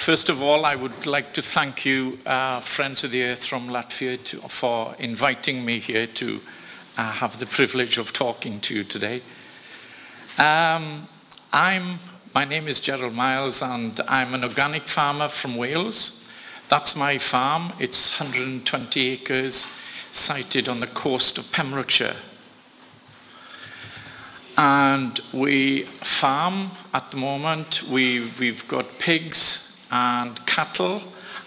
First of all, I would like to thank you, Friends of the Earth from Latvia, for inviting me here to have the privilege of talking to you today. My name is Gerald Miles, and I'm an organic farmer from Wales. That's my farm. It's 120 acres, sited on the coast of Pembrokeshire. And we farm at the moment. We've got pigs and cattle,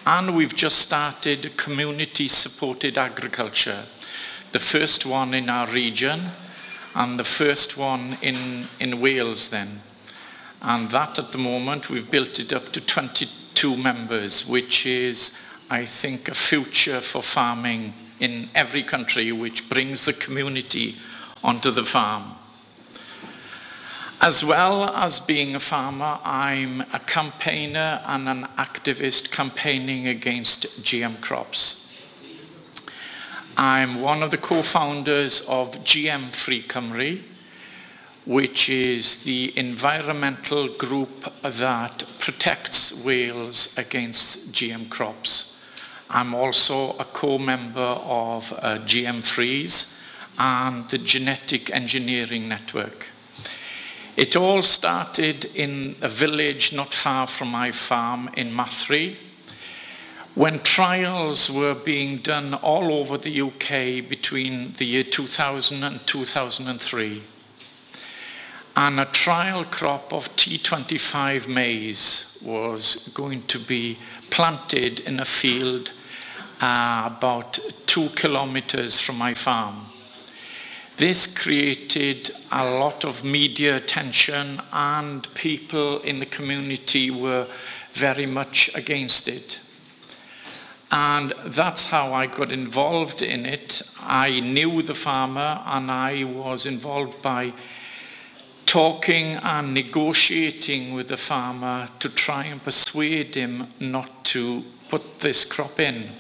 and we've just started community-supported agriculture. The first one in our region, and the first one in Wales then. And that at the moment, we've built it up to 22 members, which is, I think, a future for farming in every country, which brings the community onto the farm. As well as being a farmer, I'm a campaigner and an activist campaigning against GM crops. I'm one of the co-founders of GM-Free Cymru, which is the environmental group that protects Wales against GM crops. I'm also a co-member of GM Freeze and the Genetic Engineering Network. It all started in a village not far from my farm in Mathry, when trials were being done all over the UK between the year 2000 and 2003. And a trial crop of T25 maize was going to be planted in a field about 2 kilometers from my farm. This created a lot of media attention, and people in the community were very much against it. And that's how I got involved in it. I knew the farmer, and I was involved by talking and negotiating with the farmer to try and persuade him not to put this crop in.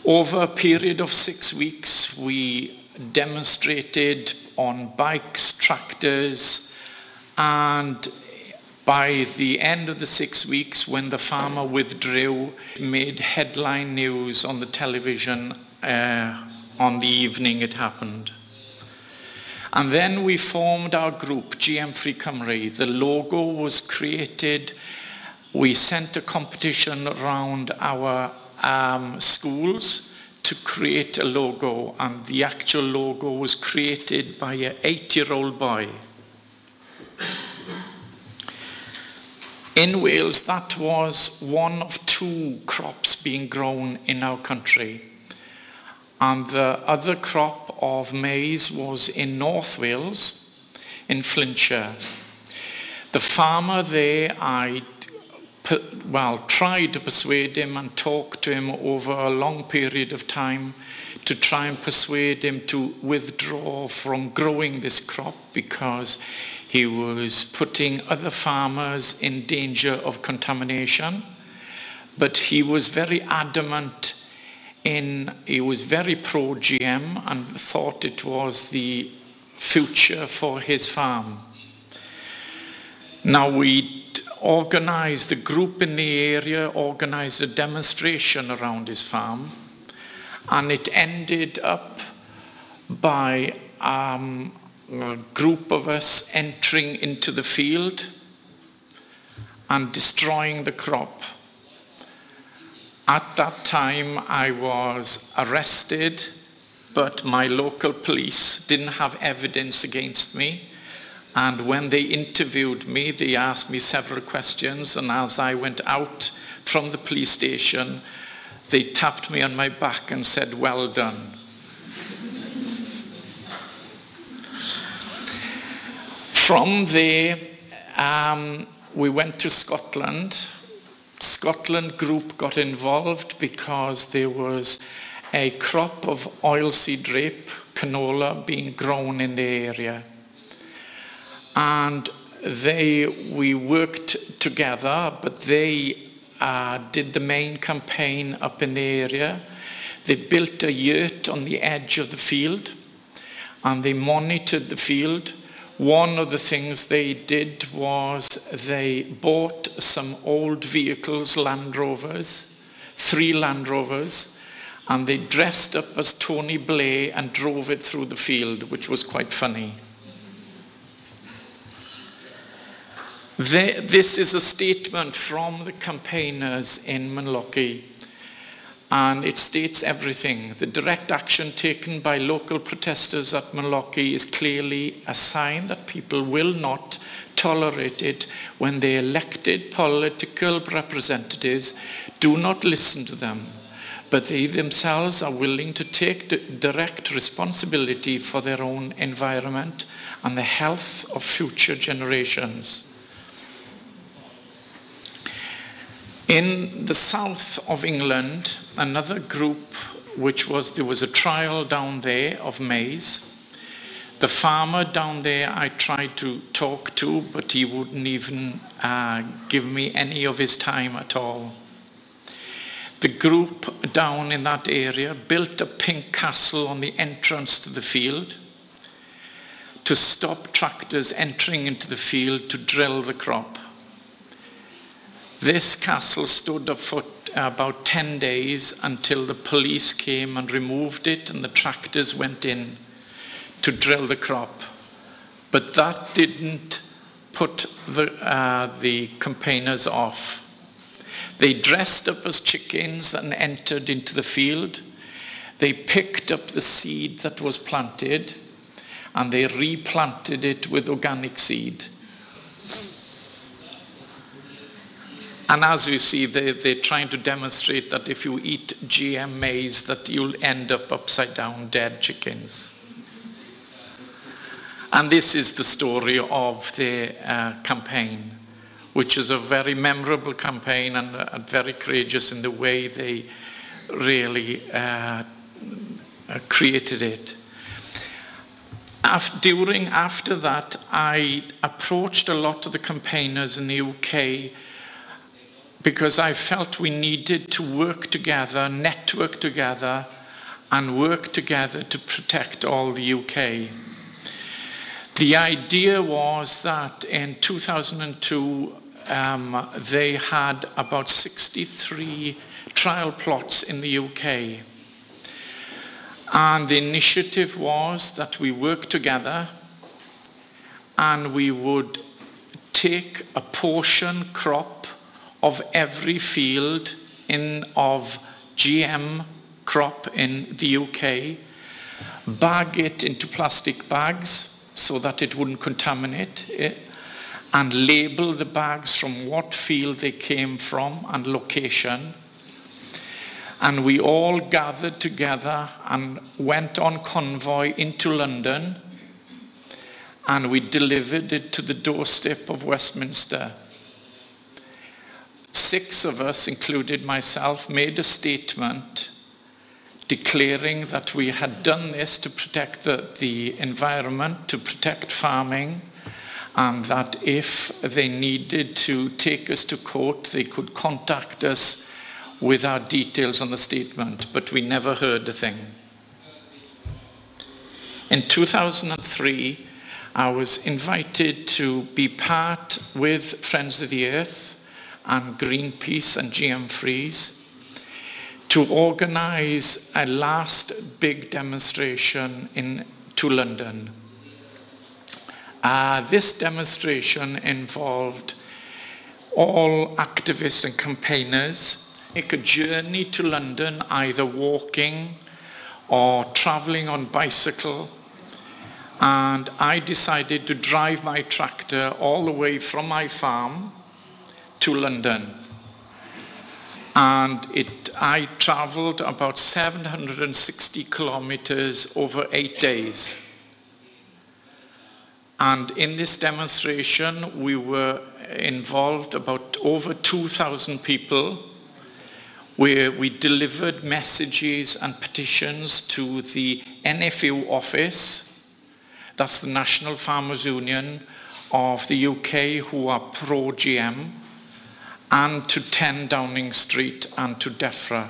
Over a period of 6 weeks, we demonstrated on bikes, tractors, and by the end of the 6 weeks, when the farmer withdrew, it made headline news on the television on the evening it happened. And then we formed our group, GM-Free Cymru. The logo was created. We sent a competition around our schools to create a logo, and the actual logo was created by an 8-year-old boy. In Wales, that was one of 2 crops being grown in our country. And the other crop of maize was in North Wales, in Flintshire. The farmer there, I tried to persuade him and talk to him over a long period of time to try and persuade him to withdraw from growing this crop, because he was putting other farmers in danger of contamination. But he was very adamant. He was very pro-GM and thought it was the future for his farm. Now we organized, the group in the area organized a demonstration around his farm, and it ended up by a group of us entering into the field and destroying the crop. At that time, I was arrested, but my local police didn't have evidence against me. And when they interviewed me, they asked me several questions. And as I went out from the police station, they tapped me on my back and said, "Well done." From there, we went to Scotland. Scotland group got involved because there was a crop of oilseed rape, canola, being grown in the area. And we worked together, but they did the main campaign up in the area. They built a yurt on the edge of the field, and they monitored the field. One of the things they did was they bought some old vehicles, Land Rovers, 3 Land Rovers, and they dressed up as Tony Blair and drove it through the field, which was quite funny. This is a statement from the campaigners in Manloki, and it states everything. The direct action taken by local protesters at Manloki is clearly a sign that people will not tolerate it when their elected political representatives do not listen to them, but they themselves are willing to take direct responsibility for their own environment and the health of future generations. In the south of England, another group, there was a trial down there of maize. The farmer down there I tried to talk to, but he wouldn't even give me any of his time at all. The group down in that area built a pink castle on the entrance to the field to stop tractors entering into the field to drill the crop. This castle stood up for about 10 days until the police came and removed it and the tractors went in to drill the crop. But that didn't put the campaigners off. They dressed up as chickens and entered into the field. They picked up the seed that was planted and they replanted it with organic seed. And as you see, they're trying to demonstrate that if you eat GM maize, that you'll end up upside down dead chickens. And this is the story of their campaign, which is a very memorable campaign and very courageous in the way they really created it. After that, I approached a lot of the campaigners in the UK because I felt we needed to work together, network together, and work together to protect all the UK. The idea was that in 2002, they had about 63 trial plots in the UK. And the initiative was that we work together and we would take a portion crop of every field of GM crop in the UK, bag it into plastic bags so that it wouldn't contaminate it, and label the bags from what field they came from and location. And we all gathered together and went on convoy into London, and we delivered it to the doorstep of Westminster. 6 of us, including myself, made a statement declaring that we had done this to protect the environment, to protect farming, and that if they needed to take us to court, they could contact us with our details on the statement, but we never heard a thing. In 2003, I was invited to be part with Friends of the Earth and Greenpeace and GM Freeze to organize a last big demonstration to London. This demonstration involved all activists and campaigners make a journey to London, either walking or traveling on bicycle. And I decided to drive my tractor all the way from my farm to London. And I traveled about 760 kilometers over 8 days. And in this demonstration, we were involved about over 2,000 people, where we delivered messages and petitions to the NFU office, that's the National Farmers Union of the UK, who are pro-GM, and to 10 Downing Street and to DEFRA.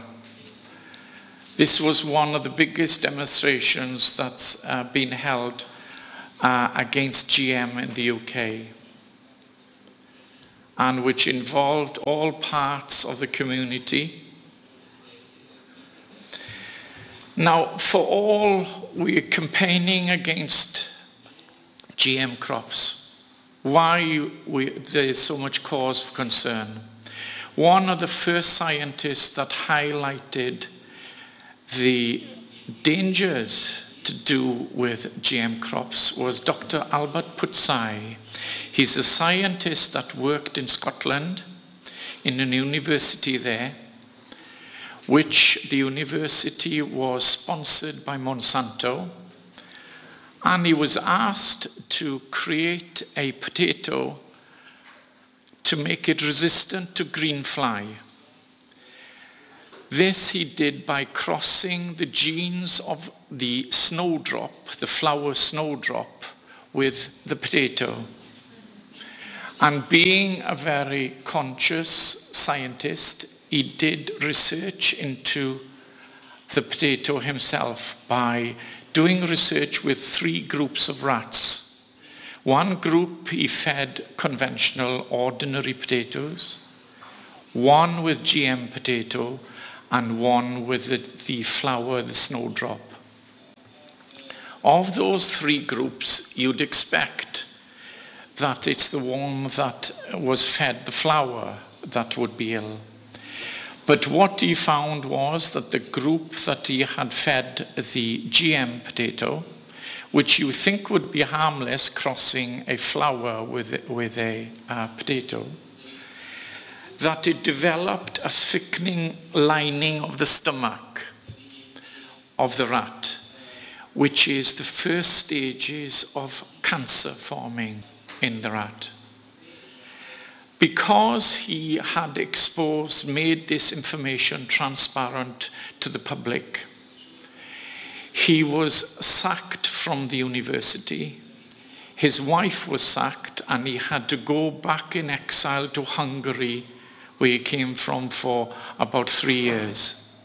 This was one of the biggest demonstrations that's been held against GM in the UK, and which involved all parts of the community. Now, for all we're campaigning against GM crops, why there's so much cause for concern. One of the first scientists that highlighted the dangers to do with GM crops was Dr. Albert Putzai. He's a scientist that worked in Scotland in a university there, which the university was sponsored by Monsanto, and he was asked to create a potato to make it resistant to green fly. This he did by crossing the genes of the snowdrop, the flower snowdrop, with the potato. And being a very conscious scientist, he did research into the potato himself by doing research with 3 groups of rats. One group he fed conventional, ordinary potatoes, one with GM potato, and one with the flower, the snowdrop. Of those 3 groups, you'd expect that it's the one that was fed the flower that would be ill. But what he found was that the group that he had fed the GM potato, which you think would be harmless, crossing a flower with a potato, that it developed a thickening lining of the stomach of the rat, which is the first stages of cancer forming in the rat. Because he had made this information transparent to the public, he was sacked from the university. His wife was sacked, and he had to go back in exile to Hungary, where he came from for about 3 years.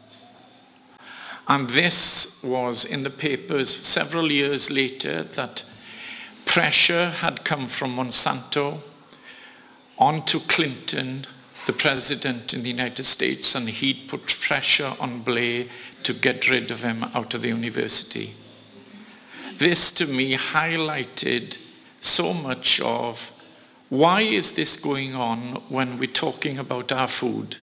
And this was in the papers several years later, that pressure had come from Monsanto onto Clinton, the president in the United States, and he'd put pressure on Blair to get rid of him out of the university. This to me highlighted so much of why is this going on when we're talking about our food.